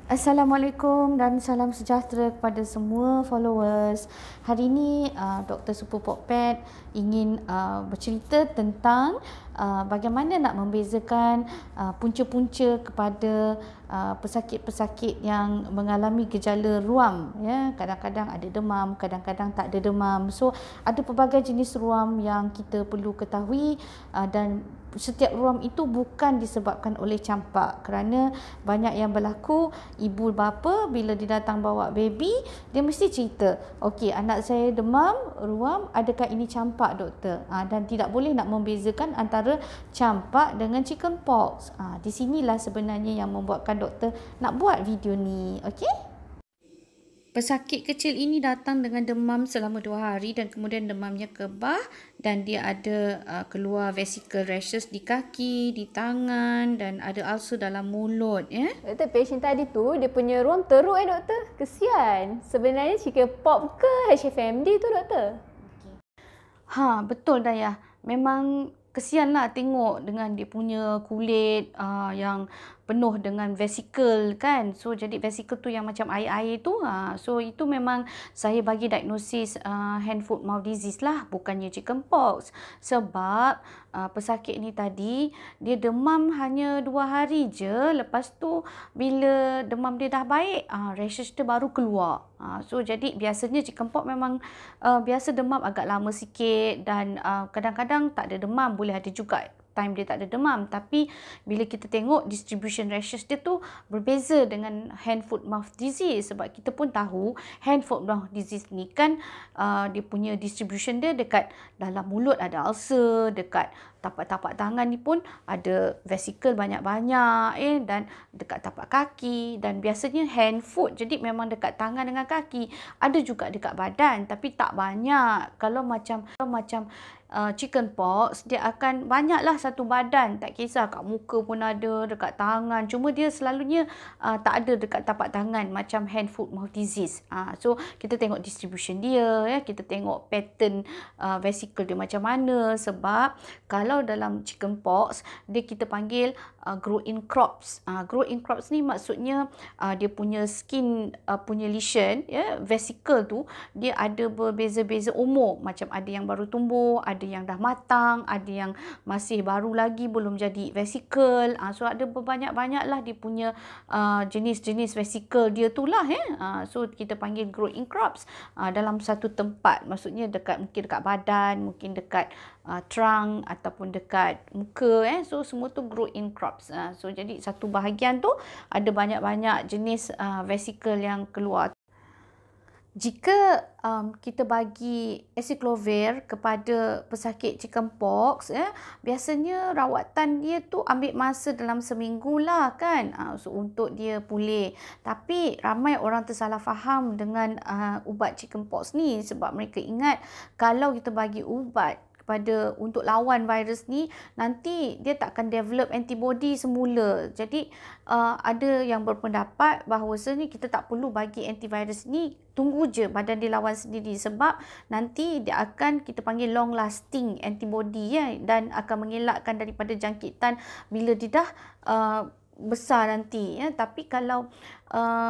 Assalamualaikum dan salam sejahtera kepada semua followers. Hari ini Dr. Super Pokpet ingin bercerita tentang bagaimana nak membezakan punca-punca kepada pesakit-pesakit yang mengalami gejala ruam, ya. Kadang-kadang ada demam, kadang-kadang tak ada demam. So ada pelbagai jenis ruam yang kita perlu ketahui, dan setiap ruam itu bukan disebabkan oleh campak, kerana banyak yang berlaku ibu bapa bila dia datang bawa baby, dia mesti cerita, okey, anak saya demam, ruam, adakah ini campak doktor? Dan tidak boleh nak membezakan antara campak dengan chicken pox. Di sinilah sebenarnya yang membuatkan doktor nak buat video ni. Okey? Pesakit kecil ini datang dengan demam selama 2 hari dan kemudian demamnya kebah dan dia ada keluar vesicle rashes di kaki, di tangan dan ada ulcer dalam mulut, ya. Doktor, patient tadi tu dia punya ruam teruk doktor. Kesian. Sebenarnya chicken pox ke HFMD tu doktor? Betul Dayah. Memang kesianlah tengok dengan dia punya kulit yang penuh dengan vesicle kan. So jadi vesicle tu yang macam air-air tu. So itu memang saya bagi diagnosis hand foot mouth disease lah, bukannya chicken pox. Sebab pesakit ni tadi dia demam hanya 2 hari je. Lepas tu bila demam dia dah baik, rashes dia baru keluar. So jadi biasanya chicken pox memang biasa demam agak lama sikit dan kadang-kadang tak ada demam, boleh ada juga time dia tak ada demam. Tapi bila kita tengok distribution rashes dia tu berbeza dengan hand foot mouth disease, sebab kita pun tahu hand foot mouth disease ni kan dia punya distribution dia dekat dalam mulut ada ulcer, dekat tapak-tapak tangan ni pun ada vesicle banyak-banyak, dan dekat tapak kaki, dan biasanya hand foot jadi memang dekat tangan dengan kaki, ada juga dekat badan tapi tak banyak. Kalau macam chicken pox, dia akan banyaklah satu badan, tak kisah kat muka pun ada, dekat tangan, cuma dia selalunya tak ada dekat tapak tangan macam hand foot mouth disease. So kita tengok distribution dia, ya, kita tengok pattern vesicle dia macam mana. Sebab kalau dalam chicken pox dia kita panggil grow in crops. Grow in crops ni maksudnya dia punya skin punya lesion, ya, vesicle tu dia ada berbeza-beza umur, macam ada yang baru tumbuh, ada yang dah matang, ada yang masih baru lagi belum jadi vesicle. So ada berbanyak-banyak lah dia punya jenis-jenis vesicle dia tu lah, so kita panggil grow in crops dalam satu tempat, maksudnya mungkin dekat badan, mungkin dekat trunk ataupun dekat muka, so semua tu grow in crops. So jadi satu bahagian tu ada banyak-banyak jenis vesicle yang keluar. Jika kita bagi acyclovir kepada pesakit chicken pox, biasanya rawatan dia tu ambil masa dalam seminggu lah kan, so untuk dia pulih. Tapi ramai orang tersalah faham dengan ubat chicken pox ni, sebab mereka ingat kalau kita bagi ubat untuk lawan virus ni, nanti dia tak akan develop antibody semula. Jadi ada yang berpendapat bahawasanya kita tak perlu bagi antivirus ni, tunggu je badan dia lawan sendiri, sebab nanti dia akan kita panggil long lasting antibody, dan akan mengelakkan daripada jangkitan bila dia dah besar nanti, ya. Tapi kalau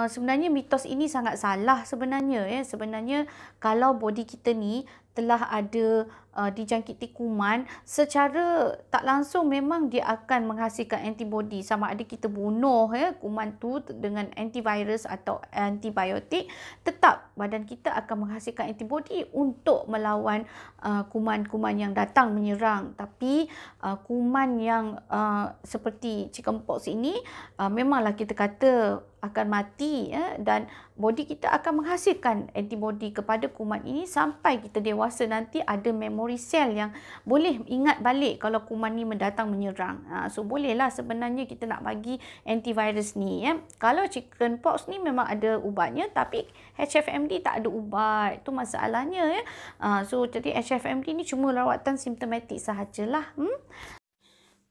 sebenarnya mitos ini sangat salah sebenarnya, ya. Sebenarnya kalau body kita ni telah ada dijangkiti kuman, secara tak langsung memang dia akan menghasilkan antibody. Sama ada kita bunuh, ya, kuman tu dengan antivirus atau antibiotik, tetap badan kita akan menghasilkan antibody untuk melawan kuman-kuman yang datang menyerang. Tapi kuman yang seperti chicken pox ini memanglah kita kata akan mati, ya, dan body kita akan menghasilkan antibody kepada kuman ini sampai kita dewasa nanti ada memory cell yang boleh ingat balik kalau kuman ni mendatang menyerang. So bolehlah sebenarnya kita nak bagi antivirus ni, ya. Kalau chicken pox ni memang ada ubatnya, tapi HFMD tak ada ubat. Itu masalahnya, ya. So jadi HFMD ni cuma rawatan simptomatik sahajalah.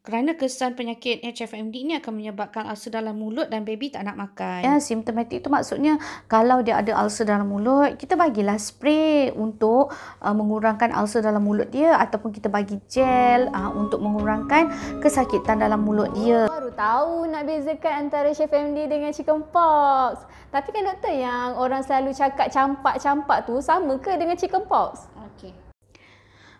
Kerana kesan penyakit HFMD ni akan menyebabkan ulcer dalam mulut dan baby tak nak makan. Ya, simptomatik tu maksudnya kalau dia ada ulcer dalam mulut, kita bagilah spray untuk mengurangkan ulcer dalam mulut dia, ataupun kita bagi gel untuk mengurangkan kesakitan dalam mulut dia. Baru tahu nak bezakan antara HFMD dengan chickenpox. Tapi kan doktor, yang orang selalu cakap campak-campak tu sama ke dengan chickenpox? Okey.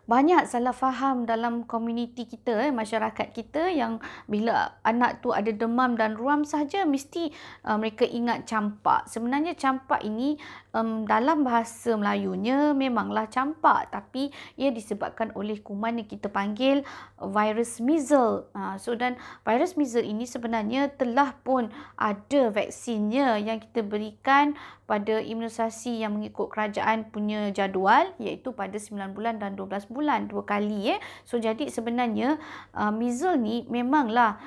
Banyak salah faham dalam komuniti kita, masyarakat kita, yang bila anak tu ada demam dan ruam saja mesti mereka ingat campak. Sebenarnya campak ini dalam bahasa Melayunya memanglah campak, tapi ia disebabkan oleh kuman yang kita panggil virus measles. Dan virus measles ini sebenarnya telah pun ada vaksinnya yang kita berikan pada imunisasi yang mengikut kerajaan punya jadual, iaitu pada 9 bulan dan 12 bulan, 2 kali. So jadi sebenarnya measles ni memanglah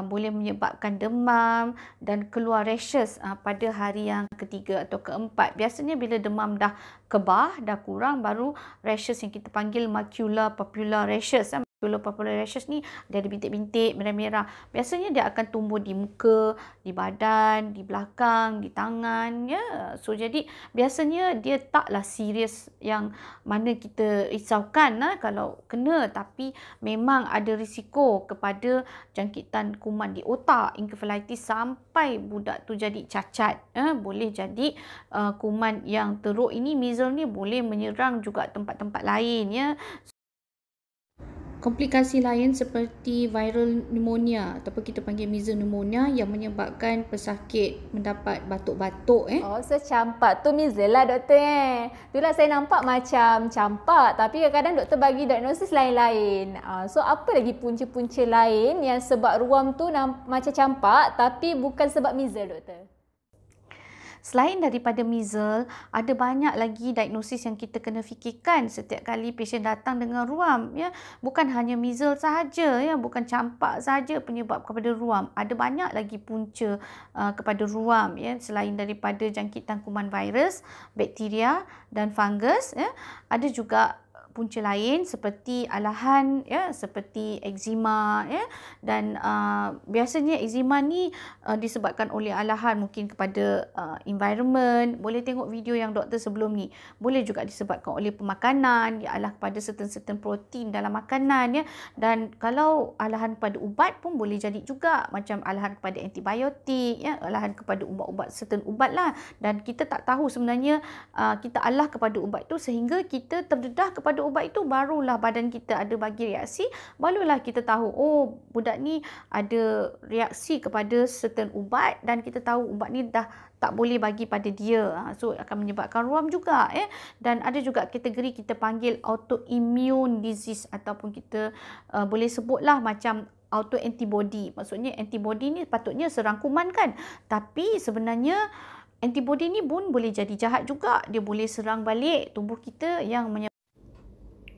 boleh menyebabkan demam dan keluar rashes pada hari yang ketiga atau keempat. Biasanya bila demam dah kebah, dah kurang, baru rashes yang kita panggil maculopapular rashes. Maculopapular rashes ni dia ada bintik-bintik merah-merah. Biasanya dia akan tumbuh di muka, di badan, di belakang, di tangan, ya. So jadi biasanya dia taklah serius yang mana kita risaukan kalau kena, tapi memang ada risiko kepada jangkitan kuman di otak, encephalitis, sampai budak tu jadi cacat. Boleh jadi kuman yang teruk ini, measles ni, boleh menyerang juga tempat-tempat lain, ya. Komplikasi lain seperti viral pneumonia ataupun kita panggil measles pneumonia yang menyebabkan pesakit mendapat batuk-batuk. Oh, so campak tu measles lah doktor Itulah saya nampak macam campak, tapi kadang-kadang doktor bagi diagnosis lain-lain. So apa lagi punca-punca lain yang sebab ruam tu macam campak tapi bukan sebab measles doktor? Selain daripada measles, ada banyak lagi diagnosis yang kita kena fikirkan setiap kali pasien datang dengan ruam, ya. Bukan hanya measles sahaja, ya, bukan campak sahaja penyebab kepada ruam. Ada banyak lagi punca kepada ruam, ya, selain daripada jangkitan kuman virus, bakteria dan fungus, ya. Ada juga punca lain seperti alahan, ya, seperti eczema, ya, dan biasanya eczema ni disebabkan oleh alahan mungkin kepada environment. Boleh tengok video yang doktor sebelum ni. Boleh juga disebabkan oleh pemakanan, ialah kepada certain protein dalam makanan, ya. Dan kalau alahan kepada ubat pun boleh jadi juga, macam alahan kepada antibiotik, ya, alahan kepada ubat-ubat, certain ubat lah, dan kita tak tahu sebenarnya kita alah kepada ubat tu sehingga kita terdedah kepada ubat itu, barulah badan kita ada bagi reaksi, barulah kita tahu, oh, budak ni ada reaksi kepada certain ubat dan kita tahu ubat ni dah tak boleh bagi pada dia. So akan menyebabkan ruam juga, Dan ada juga kategori kita panggil autoimmune disease, ataupun kita boleh sebutlah macam autoantibody. Maksudnya antibody ni patutnya serang kuman kan, tapi sebenarnya antibody ni pun boleh jadi jahat juga. Dia boleh serang balik tubuh kita yang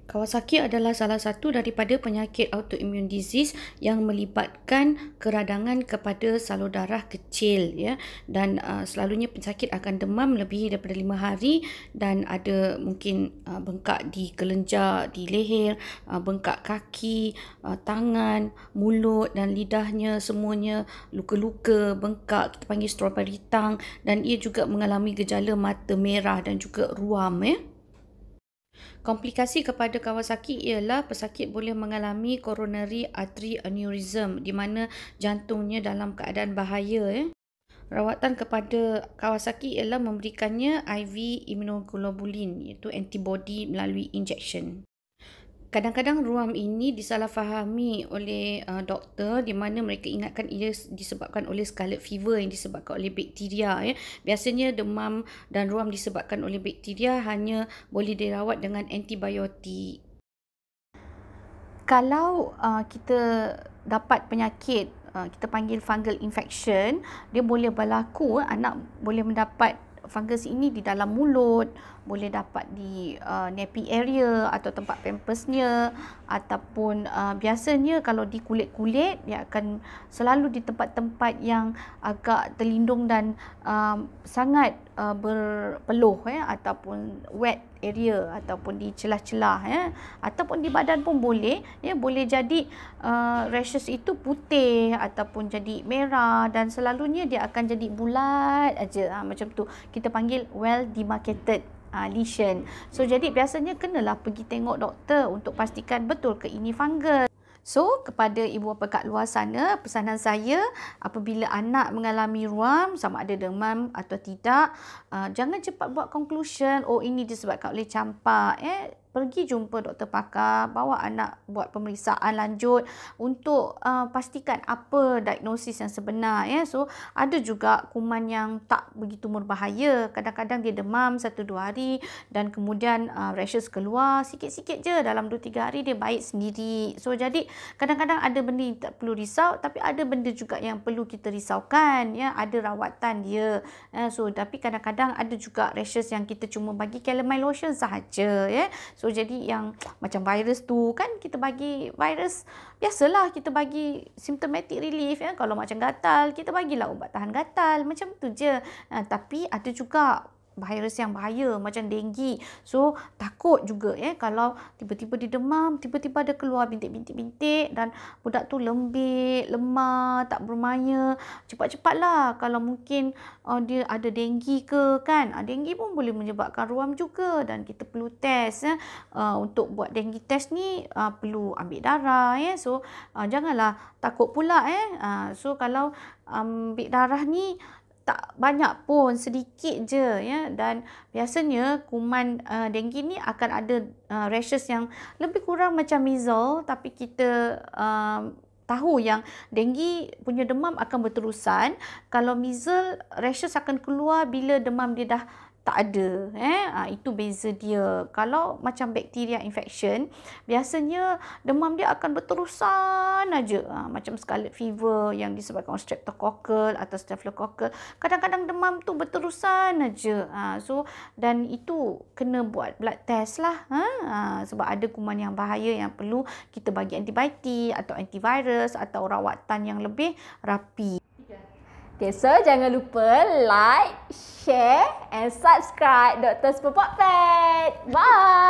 Kawasaki adalah salah satu daripada penyakit autoimmune disease yang melibatkan keradangan kepada salur darah kecil, ya, dan selalunya pesakit akan demam lebih daripada 5 hari dan ada mungkin bengkak di kelenjar, di leher, bengkak kaki, tangan, mulut dan lidahnya, semuanya luka-luka, bengkak, kita panggil strawberry tongue, dan ia juga mengalami gejala mata merah dan juga ruam, ya. Komplikasi kepada Kawasaki ialah pesakit boleh mengalami coronary artery aneurysm, di mana jantungnya dalam keadaan bahaya. Rawatan kepada Kawasaki ialah memberikannya IV immunoglobulin, iaitu antibody melalui injection. Kadang-kadang ruam ini disalahfahami oleh doktor, di mana mereka ingatkan ia disebabkan oleh scarlet fever yang disebabkan oleh bakteria, ya. Biasanya demam dan ruam disebabkan oleh bakteria hanya boleh dirawat dengan antibiotik. Kalau kita dapat penyakit kita panggil fungal infection, dia boleh berlaku, anak boleh mendapat fungus ini di dalam mulut, boleh dapat di nappy area atau tempat pampasnya, ataupun biasanya kalau di kulit-kulit, dia akan selalu di tempat-tempat yang agak terlindung dan sangat berpeluh ataupun wet area ataupun di celah-celah ataupun di badan pun boleh boleh jadi rashes itu putih ataupun jadi merah dan selalunya dia akan jadi bulat aja macam tu, kita panggil well demarcated lesion. So jadi biasanya kenalah pergi tengok doktor untuk pastikan betul ke ini fungus. So, kepada ibu bapa kat luar sana, pesanan saya apabila anak mengalami ruam, sama ada demam atau tidak, jangan cepat buat conclusion, oh ini disebabkan oleh campak. Pergi jumpa doktor pakar, bawa anak buat pemeriksaan lanjut untuk pastikan apa diagnosis yang sebenar. So, ada juga kuman yang tak begitu berbahaya. Kadang-kadang dia demam 1-2 hari dan kemudian rashes keluar sikit-sikit je. Dalam 2-3 hari dia baik sendiri. So, jadi kadang-kadang ada benda yang tak perlu risau, tapi ada benda juga yang perlu kita risaukan. Ada rawatan dia. So, tapi kadang-kadang ada juga rashes yang kita cuma bagi calamine lotion sahaja. So, jadi yang macam virus tu kan kita bagi virus, biasalah kita bagi symptomatic relief. Kalau macam gatal, kita bagilah ubat tahan gatal. Macam tu je. Tapi ada juga virus yang bahaya macam denggi. So, takut juga kalau tiba-tiba dia demam, tiba-tiba ada keluar bintik-bintik-bintik dan budak tu lembik, lemah, tak bermaya. Cepat-cepatlah kalau mungkin dia ada denggi ke kan. Denggi pun boleh menyebabkan ruam juga dan kita perlu test. Untuk buat denggi test ni perlu ambil darah. So, janganlah takut pula. So, kalau ambil darah ni tak banyak pun, sedikit je dan biasanya kuman denggi ni akan ada rashes yang lebih kurang macam measles, tapi kita tahu yang denggi punya demam akan berterusan. Kalau measles, rashes akan keluar bila demam dia dah tak ada. Itu beza dia. Kalau macam bakteria infection, biasanya demam dia akan berterusan aja. Macam scarlet fever yang disebabkan streptococcal atau staphylococcal. Kadang-kadang demam tu berterusan aja. So, dan itu kena buat blood test lah. Sebab ada kuman yang bahaya yang perlu kita bagi antibiotik atau antivirus atau rawatan yang lebih rapi. Okay, so jangan lupa like, share and subscribe Dr. Super Pet. Bye!